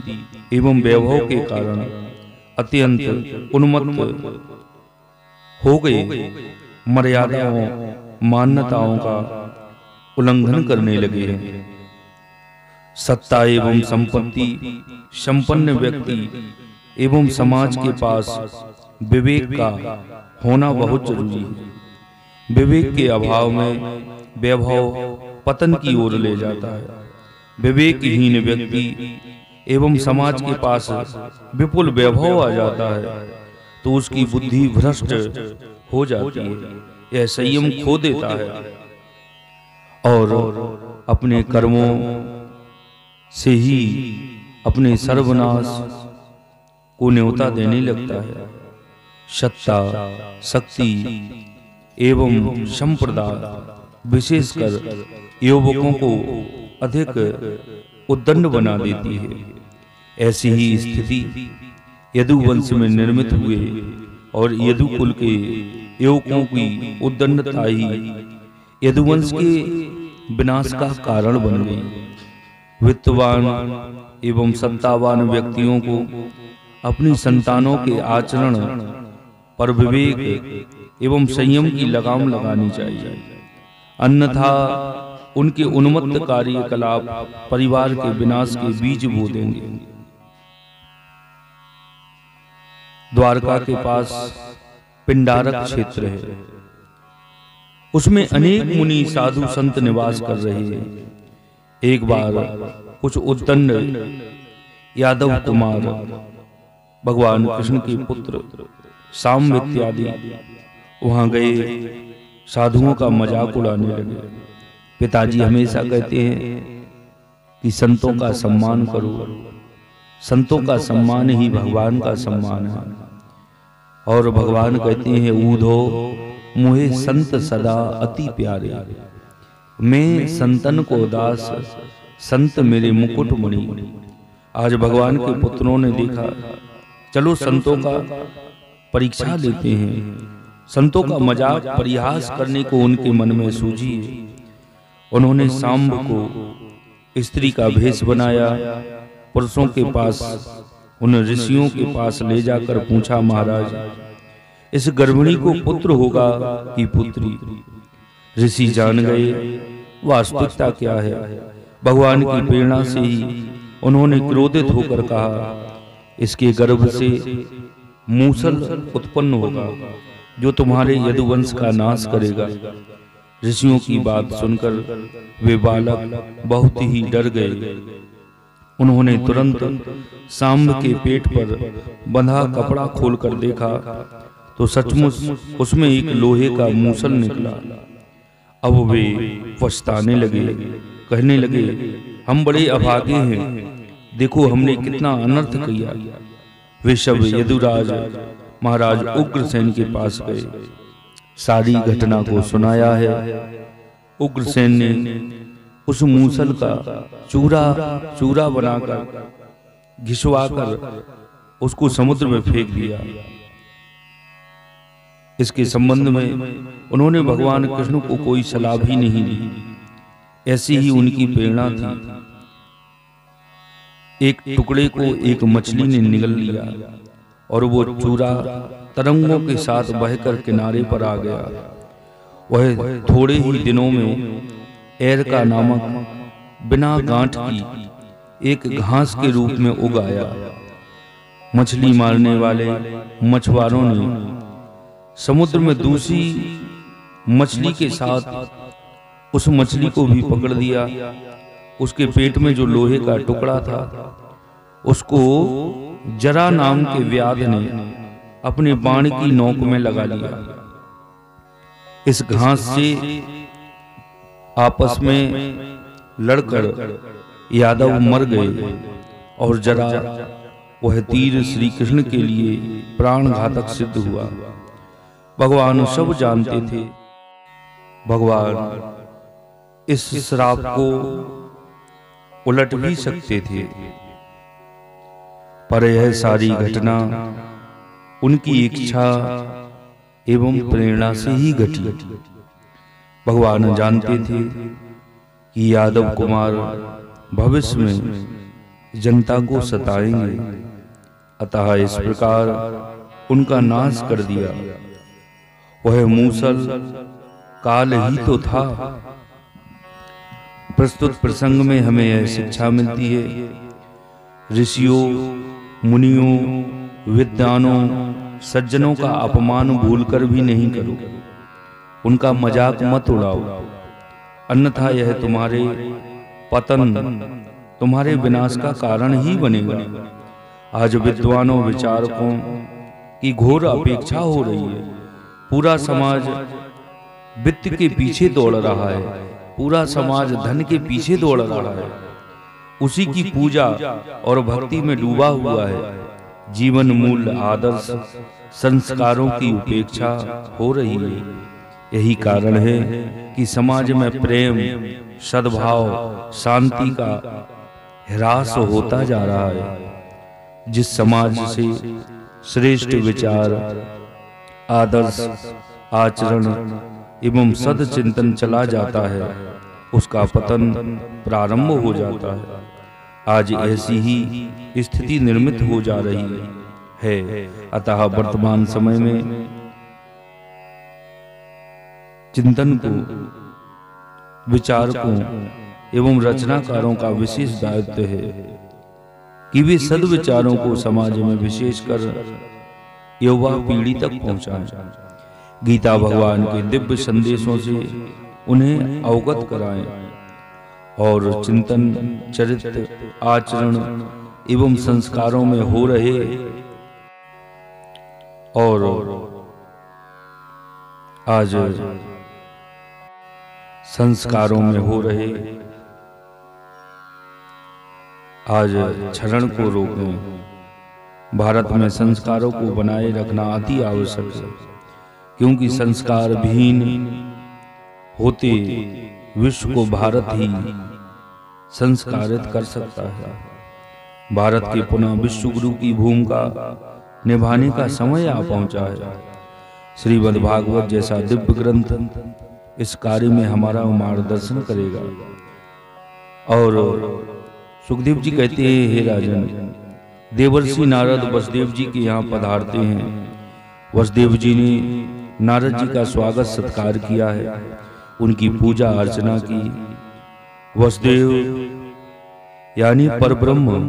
एवं वैभव के कारण अत्यंत उन्मत्त हो गए, मर्यादाओं मान्यताओं का उल्लंघन करने लगे हैं। सत्ता एवं संपत्ति संपन्न व्यक्ति एवं समाज के पास विवेक का होना बहुत जरूरी है। विवेक के अभाव में वैभव पतन की ओर ले जाता है। विवेकहीन व्यक्ति एवं समाज के पास विपुल वैभव आ जाता है तो उसकी बुद्धि भ्रष्ट हो जाती है। यह संयम खो देता है और अपने कर्मों से ही अपने सर्वनाश को न्योता देने लगता है। सत्ता, शक्ति एवं संप्रदाय विशेषकर युवकों को अधिक उद्दंड बना देती है। ऐसी ही स्थिति यदुवंश में निर्मित हुए और यदुकुल के युवकों की उद्दंडता ही यदुवंश के विनाश का कारण बन गई। वित्तवान एवं सत्तावान व्यक्तियों को अपनी संतानों के आचरण पर विवेक एवं संयम की लगाम लगानी चाहिए, अन्यथा उनके उन्मत्त कार्यकलाप परिवार के विनाश के बीज बो देंगे। द्वारका के पास पिंडारक क्षेत्र है, उसमें अनेक मुनि साधु संत निवास कर रहे हैं। एक बार कुछ उद्दंड यादव कुमार भगवान कृष्ण के पुत्र साम्ब इत्यादि वहां गए, साधुओं का मजाक उड़ाने लगे। पिताजी हमेशा कहते हैं कि संतों का सम्मान करो, संतों का सम्मान ही भगवान का सम्मान है। और भगवान कहते हैं, ऊधो मुहे संत सदा अति प्यारे, मैं संतन को दास, संत मेरे मुकुट मणि। आज भगवान के पुत्रों ने देखा, चलो संतों का परीक्षा लेते हैं। संतों का मजाक परिहास करने को उनके मन में सूझी। उन्होंने सांब को स्त्री का भेष बनाया, पुरुषों के पास, उन ऋषियों के पास ले जाकर पूछा, महाराज इस गर्भिणी को पुत्र होगा कि पुत्री? ऋषि जान गए वास्तविकता क्या है। भगवान की प्रेरणा से ही उन्होंने क्रोधित होकर कहा, इसके गर्भ से मूसल उत्पन्न होगा जो तुम्हारे यदुवंश का नाश करेगा। ऋषियों की बात सुनकर वे बालक बहुत ही डर गए। उन्होंने तुरंत सांब के पेट पर बंधा कपड़ा खोलकर देखा तो सचमुच उसमें एक लोहे का मूसल निकला। अब वे पछताने लगे, कहने लगे, हम बड़े अभागे हैं, देखो हमने कितना अनर्थ किया। वे सब यदुराज महाराज उग्रसेन के पास गए, सारी घटना को सुनाया है। उग्रसेन ने उस मूसल का चूरा बनाकर घिसवाकर उसको समुद्र में फेंक दिया। इसके संबंध में उन्होंने भगवान कृष्ण को कोई सलाह भी नहीं दी, ऐसी ही उनकी प्रेरणा थी। एक टुकड़े को एक मछली ने निगल लिया और वो चूरा तरंगों के साथ बहकर किनारे पर आ गया। वह थोड़े ही दिनों में एरका नामक बिना गांठ की एक घास के रूप में उग आया। मछली मारने वाले मछुआरों ने समुद्र में दूसरी मछली के साथ उस मछली को भी पकड़ दिया। उसके पेट में जो लोहे का टुकड़ा था उसको जरा नाम के व्याध ने अपने बाण की नोक में लगा लिया। इस घास से आपस में लड़कर यादव मर गए और जरा वह तीर श्री कृष्ण के लिए प्राण घातक सिद्ध हुआ। भगवान सब जानते थे। भगवान इस श्राप को उलट भी सकते थे, पर यह सारी घटना उनकी इच्छा एवं प्रेरणा से ही घटी। भगवान जानते थे कि यादव कुमार भविष्य में जनता को सताएंगे, अतः इस प्रकार उनका नाश कर दिया। वह मूसल काल ही तो था। प्रस्तुत प्रसंग में हमें यह शिक्षा मिलती है, ऋषियों, मुनियों, विद्वानों, सज्जनों का अपमान भूलकर भी नहीं करो, उनका मजाक मत उड़ाओ, अन्यथा यह तुम्हारे पतन, तुम्हारे विनाश का कारण ही बनेगा। आज विद्वानों, विचारकों की घोर अपेक्षा हो रही है। पूरा समाज वित्त के पीछे दौड़ रहा है, पूरा समाज धन के पीछे दौड़ रहा है, उसी की पूजा और भक्ति में डूबा हुआ है। जीवन मूल्य, आदर्श, संस्कारों की उपेक्षा हो रही है। यही कारण है कि समाज में प्रेम, सद्भाव, शांति का ह्रास होता जा रहा है। जिस समाज से श्रेष्ठ विचार, आदर्श, आचरण एवं सदचिंतन चला जाता है, उसका पतन प्रारंभ हो जाता है। आज ऐसी ही स्थिति निर्मित हो जा रही है। अतः वर्तमान समय में चिंतन को, विचारकों एवं रचनाकारों का विशेष दायित्व है कि वे सद्विचारों को समाज में विशेषकर युवा पीढ़ी तक पहुंचाएं। गीता भगवान के दिव्य संदेशों से उन्हें अवगत कराएं और चिंतन, चरित्र, आचरण एवं संस्कारों में हो रहे और आज संस्कारों में हो रहे आज क्षरण को रोकें। भारत में संस्कारों को बनाए रखना अति आवश्यक है, क्योंकि संस्कार विहीन होते विश्व को भारत ही संस्कारित कर सकता है। भारत के पुनः विश्व गुरु की भूमिका निभाने का समय आ पहुंचा है। श्रीमद् भागवत जैसा दिव्य ग्रंथ इस कार्य में हमारा मार्गदर्शन करेगा। और सुखदेव जी कहते हैं, हे राजन, देवर्षि नारद वसुदेव जी के यहाँ पधारते हैं। वसुदेव जी ने नारद जी का स्वागत सत्कार किया है, उनकी पूजा अर्चना की। वसुदेव यानी परब्रह्म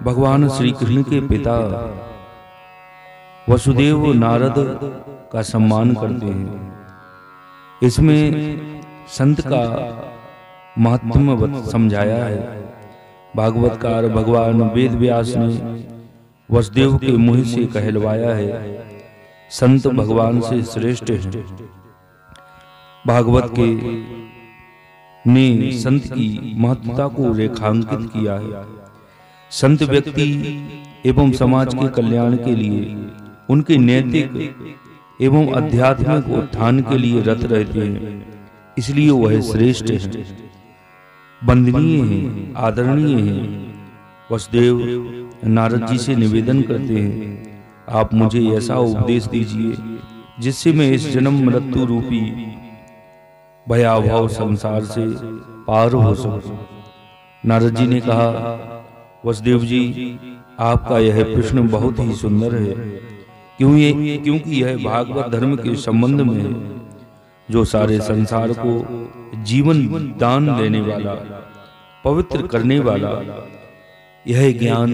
भगवान श्री कृष्ण के पिता वसुदेव नारद का सम्मान करते हैं। इसमें संत का महत्व समझाया है। भागवतकार भगवान वेद व्यास ने वसुदेव के मुंह से कहलवाया है, संत भगवान से श्रेष्ठ हैं। भागवत के ने संत की महत्ता को रेखांकित किया है। संत व्यक्ति एवं समाज के कल्याण के लिए, उनके नैतिक एवं आध्यात्मिक उत्थान के लिए रत रहते हैं, इसलिए वह श्रेष्ठ है, वंदनीय है, आदरणीय है। वसुदेव नारद जी से निवेदन करते हैं, आप मुझे ऐसा उपदेश दीजिए जिससे मैं इस जन्म मृत्यु रूपी भयावह संसार से पार हो सकूं। नारद जी ने कहा, वसुदेव जी, आपका यह प्रश्न बहुत ही सुंदर है, क्योंकि यह भागवत धर्म के संबंध में है, जो सारे संसार को जीवन दान देने वाला, पवित्र करने वाला। यह ज्ञान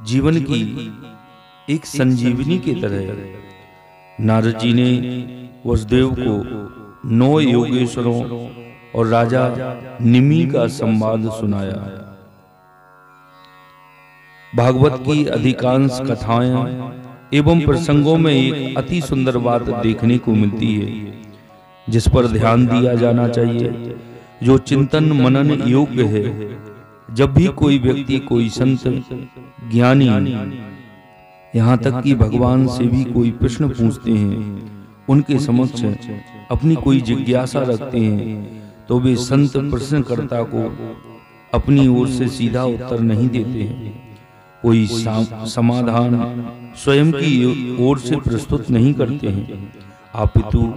जीवन की एक संजीवनी की तरह है। नारद जी ने वसुदेव को 9 योगेश्वरों और राजा निमि का संवाद सुनाया। भागवत की अधिकांश कथाएं एवं प्रसंगों में एक अति सुंदर बात देखने को मिलती है, जिस पर ध्यान दिया जाना चाहिए, जो चिंतन मनन योग्य है। जब भी कोई व्यक्ति, कोई संत, ज्ञानी, यहाँ तक कि भगवान से भी कोई प्रश्न पूछते हैं, उनके समक्ष अपनी कोई जिज्ञासा रखते हैं, तो वे संत प्रश्नकर्ता को अपनी ओर से सीधा उत्तर नहीं देते हैं, कोई समाधान स्वयं की ओर से प्रस्तुत नहीं करते हैं, अपितु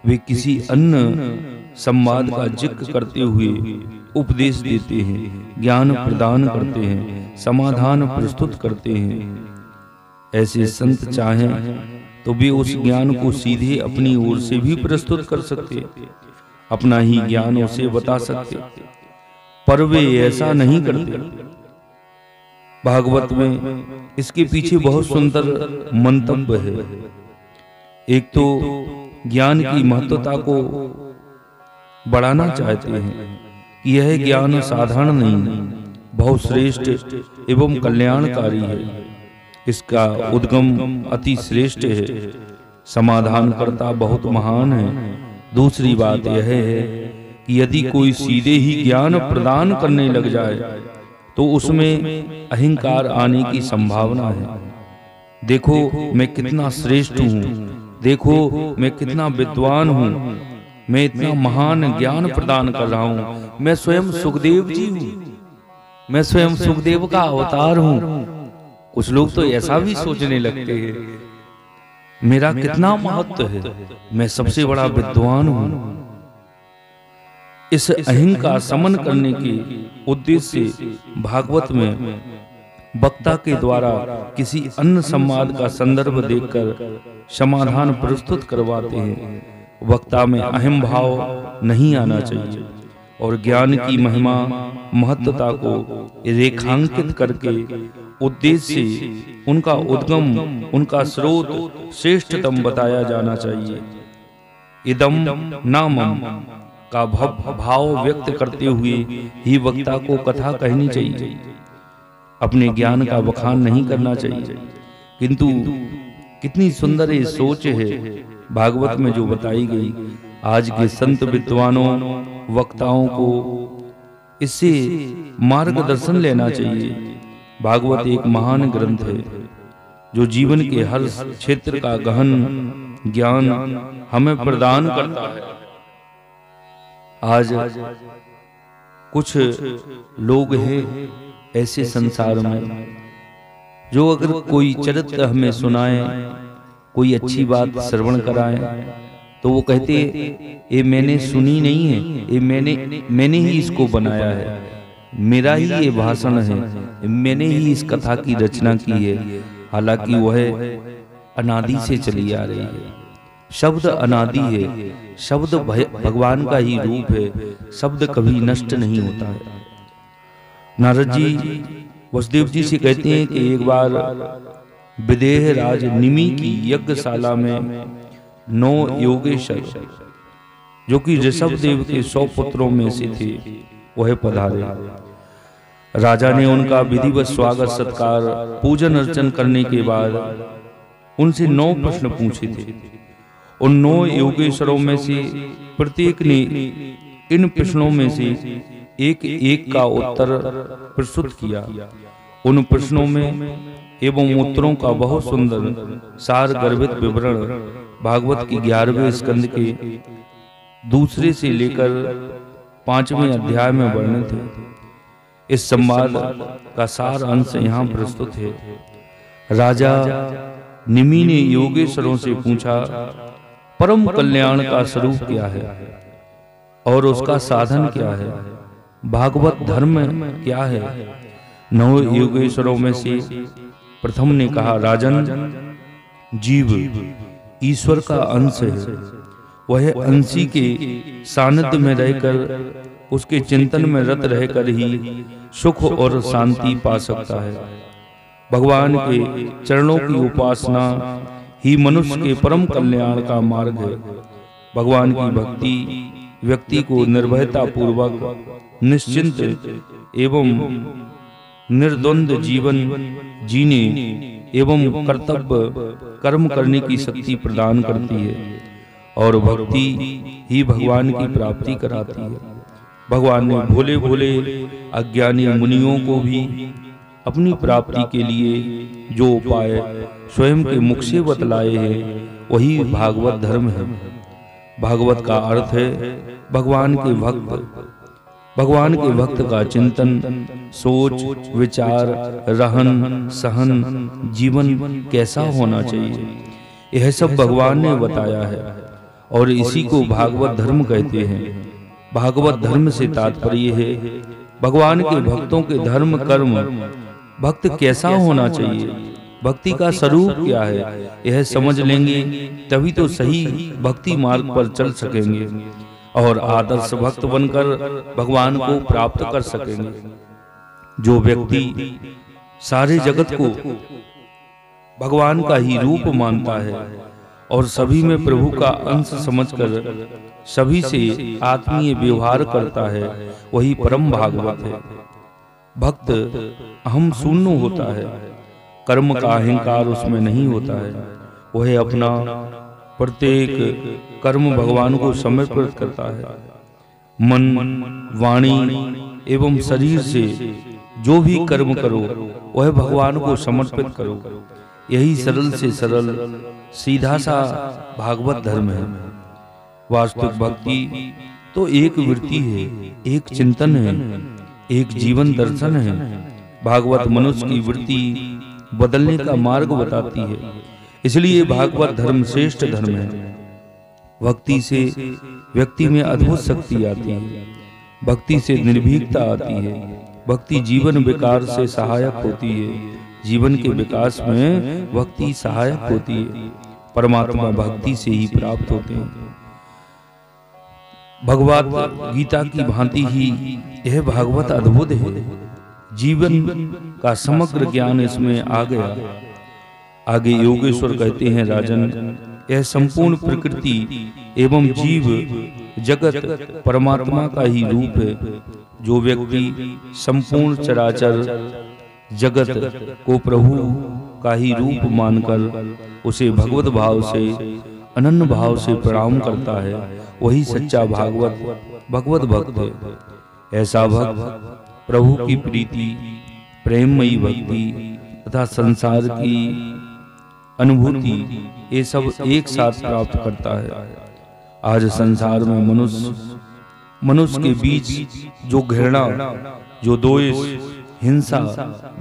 वे किसी अन्य संवाद का जिक्र करते हुए उपदेश देते हैं, ज्ञान प्रदान करते हैं, समाधान प्रस्तुत करते हैं। ऐसे संत चाहें तो वे उस ज्ञान को सीधे अपनी ओर से भी प्रस्तुत कर सकते, अपना ही ज्ञान उसे बता सकते, पर वे ऐसा नहीं करते। भागवत में इसके पीछे बहुत सुंदर मंतव्य है। एक तो ज्ञान की महत्वता को बढ़ाना चाहते हैं कि यह ज्ञान साधारण नहीं, बहुत श्रेष्ठ एवं कल्याणकारी है। इसका उद्गम अति श्रेष्ठ है, समाधानकर्ता बहुत महान है। दूसरी बात यह है कि यदि कोई सीधे ही ज्ञान प्रदान करने लग जाए तो उसमें अहंकार आने की संभावना है। देखो मैं कितना श्रेष्ठ हूँ, देखो मैं कितना विद्वान हूँ, मैं इतना महान ज्ञान प्रदान कर रहा हूँ, मैं स्वयं सुखदेव जी हूँ, मैं स्वयं सुखदेव का अवतार हूँ। कुछ लोग तो ऐसा भी सोचने लगते हैं, मेरा कितना महत्व है, मैं सबसे बड़ा विद्वान हूँ। इस अहंकार समन करने के उद्देश्य से भागवत में वक्ता के द्वारा किसी अन्य संवाद का संदर्भ देखकर समाधान प्रस्तुत करवाते हैं। वक्ता में अहम भाव नहीं आना चाहिए और ज्ञान की महिमा महत्वता को रेखांकित करके उद्देश्य से उनका उद्गम, उनका स्रोत श्रेष्ठतम बताया जाना चाहिए। इदम नामम का भाव व्यक्त करते हुए ही वक्ता को कथा कहनी चाहिए। अपने ज्ञान का बखान नहीं करना चाहिए। किंतु कितनी सुंदर ये सोच है भागवत में जो बताई गई। आज के संत विद्वानों वक्ताओं को इससे मार्गदर्शन लेना चाहिए। भागवत एक महान ग्रंथ है जो जीवन के हर क्षेत्र का गहन ज्ञान हमें प्रदान करता है। आज कुछ लोग हैं ऐसे संसार में जो अगर कोई चरित्र हमें सुनाए, कोई अच्छी बात श्रवण कराए, तो वो कहते ये मैंने सुनी नहीं है, ये मैंने ही इसको बनाया है, मेरा ही ये भाषण है, मैंने ही इस कथा की रचना की है। हालांकि वह अनादि से चली आ रही है। शब्द अनादि है, शब्द भगवान का ही रूप है, शब्द कभी नष्ट नहीं होता है। नारद जी वसुदेव जी से कहते हैं कि एक बार विदेह राज निमि की यज्ञशाला में 9 योगेश्वर जो कि ऋषभ देव के 100 पुत्रों में से थे वह पधारे। राजा ने उनका विधिवत स्वागत सत्कार पूजन अर्चन करने के बाद उनसे 9 प्रश्न पूछे थे। उन 9 योगेश्वरों में से प्रत्येक ने इन प्रश्नों में से एक का उत्तर प्रस्तुत किया। उन प्रश्नों में एवं उत्तरों का बहुत सुंदर सार गर्भित विवरण भागवत की 11वें स्कंद के दूसरे से लेकर 5वें अध्याय में वर्णित है। इस संवाद का सार अंश यहाँ प्रस्तुत है। राजा निमि ने योगेश्वरों से पूछा, परम कल्याण का स्वरूप क्या है और उसका साधन क्या है? भागवत धर्म क्या है? 9 योगेश्वरों में से प्रथम ने कहा, राजन, जीव ईश्वर का अंश है। वह अंशी के सानिध्य में रहकर उसके चिंतन में रत रहकर ही सुख और शांति पा सकता है। भगवान के चरणों की उपासना ही मनुष्य के परम कल्याण का मार्ग है। भगवान की भक्ति व्यक्ति को निर्भयता पूर्वक निश्चिंत एवं निर्द्वंद्व जीवन जीने एवं कर्तव्य कर्म करने की शक्ति प्रदान करती है और भक्ति ही भगवान की प्राप्ति कराती है। भगवान ने भोले भोले अज्ञानी मुनियों को भी अपनी प्राप्ति के लिए जो उपाय स्वयं के मुख से बतलाए हैं वही भागवत धर्म है। भागवत का अर्थ है भगवान के भक्त। भगवान के भक्त का चिंतन, सोच, विचार, रहन सहन, जीवन कैसा होना चाहिए, यह सब भगवान ने बताया है और इसी को भागवत धर्म कहते हैं। भागवत धर्म से तात्पर्य है भगवान के भक्तों के धर्म कर्म। भक्त कैसा होना चाहिए, भक्ति का स्वरूप क्या है, यह समझ लेंगे तभी तो सही भक्ति मार्ग पर चल सकेंगे और आदर्श भक्त बनकर भगवान को प्राप्त कर सकेंगे। जो व्यक्ति सारे जगत को भगवान का ही रूप मानता है और सभी में प्रभु का अंश समझकर सभी से आत्मीय व्यवहार करता है, वही परम भागवत है। भक्त अहम शून्य होता है, कर्म का अहंकार उसमें नहीं होता है। वह अपना प्रत्येक कर्म भगवान को समर्पित करता है। मन, वाणी एवं शरीर से जो भी कर्म करो वह भगवान को समर्पित करो। यही सरल से सरल सीधा सा भागवत धर्म है। वास्तविक भक्ति तो एक वृत्ति है, एक चिंतन है, एक जीवन दर्शन है। भागवत मनुष्य की वृत्ति बदलने का मार्ग बताती है, इसलिए भागवत धर्म श्रेष्ठ धर्म है। भक्ति से व्यक्ति में अद्भुत शक्ति आती है, भक्ति से निर्भीकता आती है, भक्ति जीवन विकार से सहायक होती है, जीवन के विकास में भक्ति सहायक होती है। परमात्मा भक्ति से ही प्राप्त होते हैं। भगवत गीता की भांति ही यह भागवत अद्भुत है। जीवन का समग्र ज्ञान इसमें आ गया। आगे योगेश्वर कहते हैं, राजन, यह संपूर्ण प्रकृति एवं जीव जगत परमात्मा का ही रूप है। जो व्यक्ति संपूर्ण चराचर जगत को प्रभु का ही रूप मानकर उसे भगवत भाव से, अनन्य भाव से प्रणाम करता है, वही सच्चा भगवत भक्त है। ऐसा भक्त प्रभु की प्रीति, प्रेममयी भक्ति तथा संसार की अनुभूति ये सब एक साथ प्राप्त करता है। आज संसार में मनुष्य के बीच जो घृणा, जो द्वेष, हिंसा,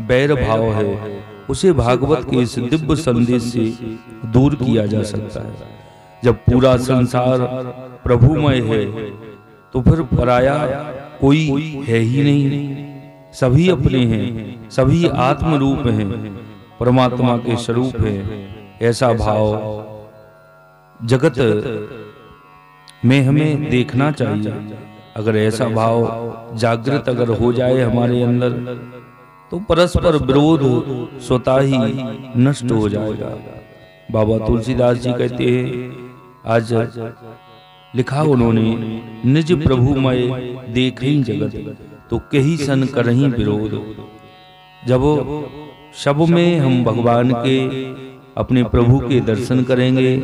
बैर भाव है, उसे भागवत के इस दिव्य संदेश से दूर किया जा सकता है। जब पूरा संसार प्रभुमय है तो फिर पराया कोई है ही नहीं। सभी अपने हैं, सभी आत्म रूप हैं, परमात्मा के स्वरूप हैं। ऐसा भाव जगत में हमें देखना चाहिए। अगर ऐसा भाव जागृत अगर हो जाए हमारे अंदर तो परस्पर विरोध स्वतः ही नष्ट हो जाएगा। बाबा तुलसीदास जी कहते हैं, आज लिखा उन्होंने, निज प्रभुमय देखहीं जगत तो कहीं सन करहीं विरोध। जब शब में हम भगवान के, अपने प्रभु के दर्शन करेंगे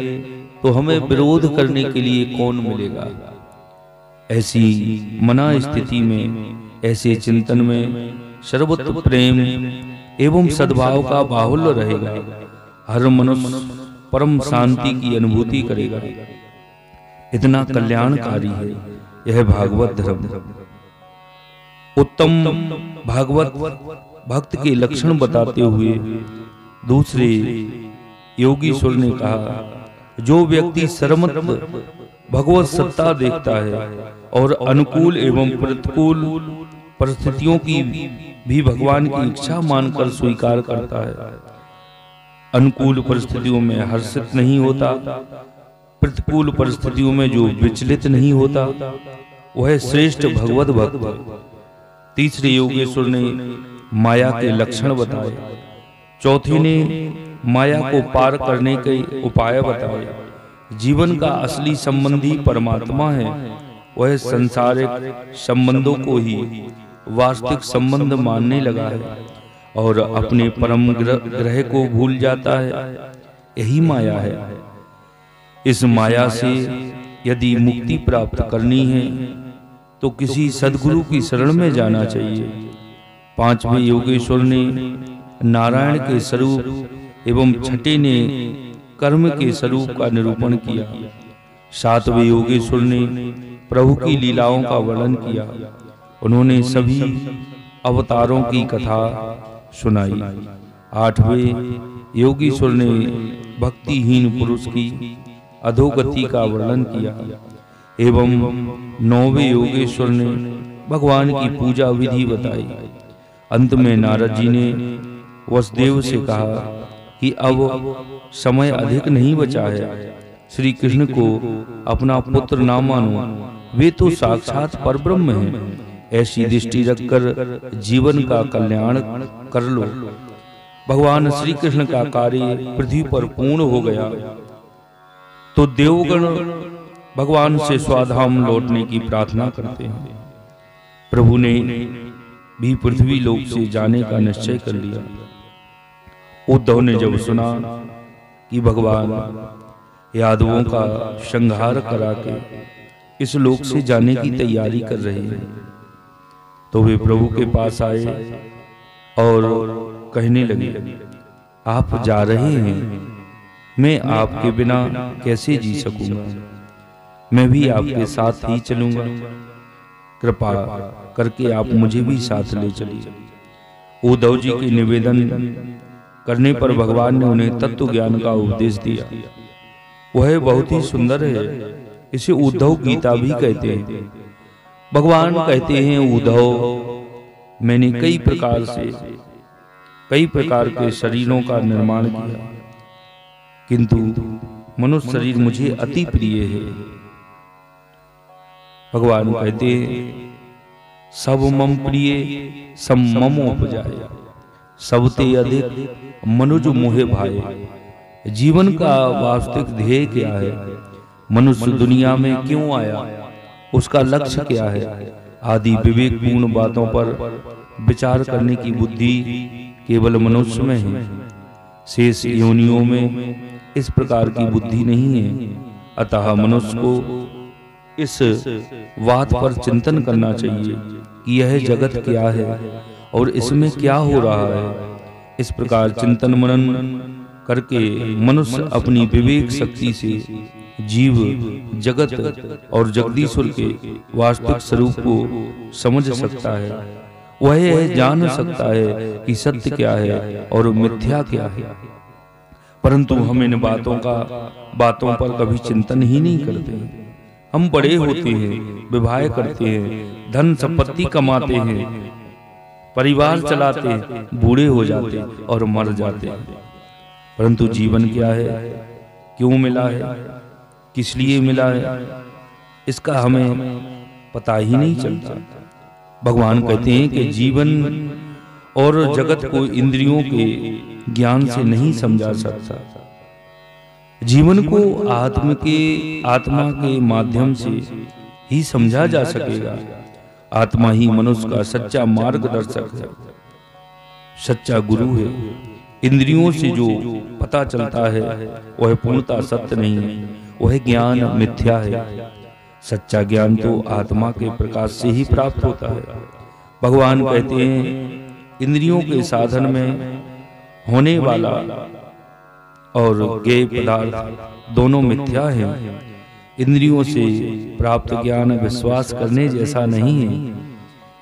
तो हमें विरोध करने के लिए कौन मिलेगा। ऐसी मना स्थिति में, ऐसे चिंतन में सर्वत्र प्रेम एवं सद्भाव का बाहुल्य रहेगा। हर मनुष्य परम शांति की अनुभूति करेगा। इतना कल्याणकारी है यह भागवत धर्म। उत्तम भागवत भक्त के लक्षण बताते हुए दूसरे योगीश्वर ने कहा, जो व्यक्ति सर्वत्र भगवत सत्ता देखता है और अनुकूल एवं प्रतिकूल परिस्थितियों की भी भगवान की इच्छा मानकर स्वीकार करता है, अनुकूल परिस्थितियों में हर्षित नहीं होता, प्रतिकूल परिस्थितियों में जो विचलित नहीं होता, वह श्रेष्ठ भगवत भक्त। तीसरे योगेश्वर ने माया के लक्षण बताए। चौथे ने माया को पार करने के उपाय बताए। जीवन का असली संबंधी परमात्मा है। वह संसारिक संबंधों को ही वास्तविक संबंध मानने लगा है और अपने परम ग्रह को भूल जाता है। यही माया है। इस माया से यदि मुक्ति प्राप्त करनी है तो किसी सद्गुरु की शरण में जाना चाहिए। पांचवें योगेश्वर ने नारायण के स्वरूप एवं छठे ने कर्म के स्वरूप का निरूपण किया। सातवें योगेश्वर ने प्रभु की लीलाओं का वर्णन किया। उन्होंने सभी अवतारों की कथा सुनाई। आठवें योगीश्वर ने भक्तिहीन पुरुष की अधोगति का वर्णन किया एवं नौवें योगेश्वर ने भगवान की पूजा विधि बताई। अंत में नारद जी ने वसुदेव से कहा कि अब समय अधिक नहीं बचा है, श्री कृष्ण को अपना पुत्र ना मानो, वे तो साक्षात परब्रह्म हैं। ऐसी दृष्टि रखकर जीवन का कल्याण कर लो। भगवान श्री कृष्ण का कार्य पृथ्वी पर पूर्ण हो गया तो देवगण भगवान से स्वाधाम लौटने की प्रार्थना करते हैं। प्रभु ने भी पृथ्वी लोक से जाने का निश्चय कर लिया। उद्धव ने जब सुना कि भगवान यादवों का संहार करा के इस लोक से जाने की तैयारी कर रहे हैं तो वे प्रभु के पास आए और कहने लगे, आप जा रहे हैं, मैं आपके बिना कैसे जी सकूंगा, मैं भी आपके साथ ही चलूंगा, कृपा करके आप मुझे भी साथ ले चलिए। उद्धव जी के निवेदन करने पर भगवान ने उन्हें तत्व ज्ञान का उपदेश दिया। वह बहुत ही सुंदर है। इसे उद्धव गीता भी कहते हैं। भगवान कहते हैं, उद्धव, मैंने कई प्रकार के शरीरों का निर्माण किया, किंतु मनुष्य शरीर मुझे अति प्रिय है। भगवान कहते हैं सब मम प्रिय सम मम उपजाए, सबते अधिक मनुज मोहे भाए। जीवन का वास्तविक ध्येय क्या है? मनुष्य दुनिया में क्यों आया? उसका लक्ष्य क्या है? आदि विवेकपूर्ण बातों पर विचार करने की बुद्धि केवल मनुष्य में है। शेष योनियों में इस प्रकार की बुद्धि नहीं है। अतः मनुष्य को इस बात पर चिंतन करना चाहिए कि यह जगत क्या है और इसमें क्या हो रहा है। इस प्रकार चिंतन मनन करके मनुष्य अपनी विवेक शक्ति से जीव, जगत और जगदीश्वर के वास्तविक स्वरूप को समझ सकता है। वह यह जान सकता है कि सत्य क्या है और मिथ्या क्या है। परंतु हम इन बातों पर कभी चिंतन ही नहीं करते। हम बड़े होते हैं, विवाह करते हैं, धन संपत्ति कमाते हैं, परिवार चलाते हैं, बूढ़े हो जाते और मर जाते हैं। परंतु जीवन क्या है, क्यों मिला है, किस लिए मिला है, इसका हमें पता ही नहीं चलता। भगवान कहते हैं कि जीवन और जगत को इंद्रियों के ज्ञान से नहीं समझा सकता। जीवन को आत्मा के माध्यम से ही समझा जा सकेगा। आत्मा ही मनुष्य का सच्चा मार्गदर्शक है, सच्चा गुरु है। इंद्रियों से जो पता चलता है वह पूर्णतः सत्य नहीं है, वह ज्ञान मिथ्या है। सच्चा ज्ञान तो आत्मा के प्रकाश से ही प्राप्त होता है। भगवान कहते हैं इंद्रियों के साधन में होने वाला और ज्ञेय पदार्थ दोनों मिथ्या हैं। इंद्रियों से प्राप्त ज्ञान विश्वास करने जैसा नहीं है।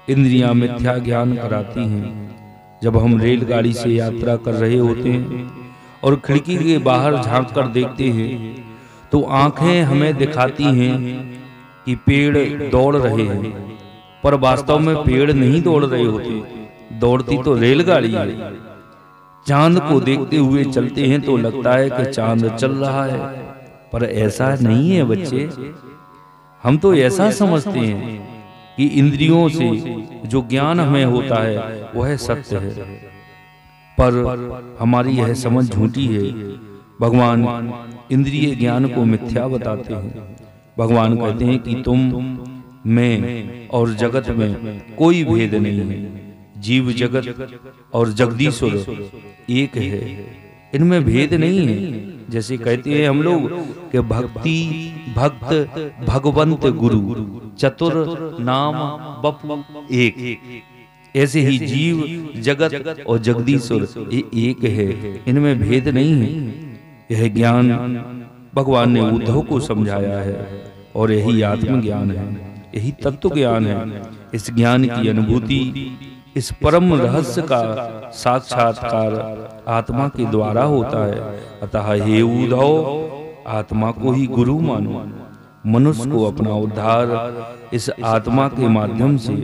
इंद्रियां मिथ्या ज्ञान कराती हैं। जब हम रेलगाड़ी से यात्रा कर रहे होते हैं और खिड़की के बाहर झांक कर देखते हैं तो आंखें हमें दिखाती हैं कि पेड़ दौड़ रहे हैं, पर वास्तव में पेड़ नहीं दौड़ रहे होते, दौड़ती तो रेलगाड़ी है। चांद को देखते हुए चलते हैं तो लगता है कि चांद चल रहा है, पर ऐसा नहीं है बच्चे। हम तो ऐसा समझते हैं कि इंद्रियों से जो ज्ञान हमें होता है वह सत्य है, पर हमारी यह समझ झूठी है। भगवान इंद्रिय ज्ञान को मिथ्या बताते हैं। भगवान कहते हैं कि तुम में और जगत में कोई भेद नहीं है। जीव, जगत और जगदीश्वर एक है, इनमें भेद नहीं है। जैसे कहते हैं हम लोग कि भक्ति, भक्त, भगवंत, गुरु, चतुर नाम बपु एक। ऐसे ही जीव, जगत और जगदीश्वर ये एक है, इनमें भेद नहीं है। यह ज्ञान भगवान ने उद्धव को समझाया है और यही आत्मज्ञान है, यही तत्व ज्ञान है। इस ज्ञान की अनुभूति, इस परम रहस्य का साक्षात्कार आत्मा के द्वारा होता है। अतः हे उद्धव, आत्मा को ही गुरु मानो। मनुष्य को अपना उद्धार इस आत्मा के माध्यम से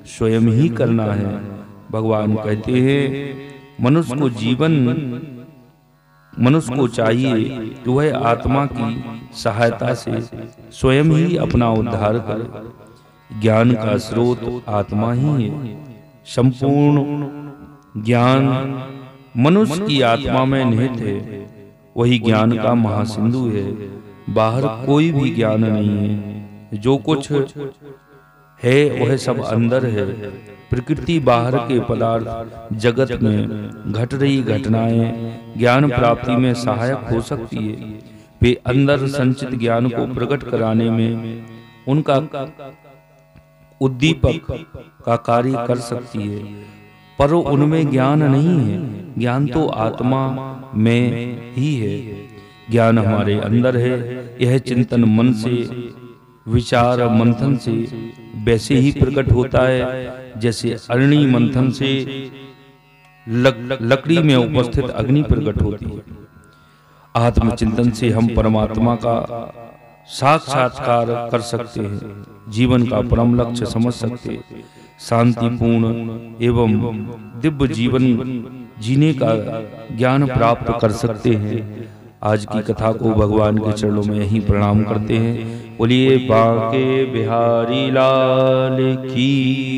स्वयं ही करना है। भगवान कहते हैं मनुष्य को चाहिए कि वह आत्मा की सहायता से स्वयं ही अपना उद्धार करे। ज्ञान का स्रोत आत्मा ही है। संपूर्ण ज्ञान मनुष्य की आत्मा में निहित है। वही ज्ञान का महासिंधु है। बाहर कोई भी ज्ञान नहीं है। जो कुछ है वह सब अंदर है। प्रकृति, बाहर के पदार्थ, जगत में घट रही घटनाएं ज्ञान प्राप्ति में सहायक हो सकती है। वे अंदर संचित ज्ञान को प्रकट कराने में उनका उद्दीपक का कार्य कर सकती है, पर उनमें ज्ञान नहीं है। ज्ञान तो आत्मा में ही है। ज्ञान हमारे अंदर है। यह चिंतन मन से, विचार मंथन से वैसे ही प्रकट होता है जैसे अग्नि मंथन से लकड़ी में उपस्थित अग्नि प्रकट होती है। आत्मचिंतन से हम परमात्मा का साक्षात्कार कर सकते हैं, जीवन का परम लक्ष्य समझ सकते हैं, शांतिपूर्ण एवं दिव्य जीवन जीने का ज्ञान प्राप्त कर सकते हैं। आज की कथा को भगवान के चरणों में यहीं प्रणाम करते हैं। बोलिए बांके बिहारी लाल की।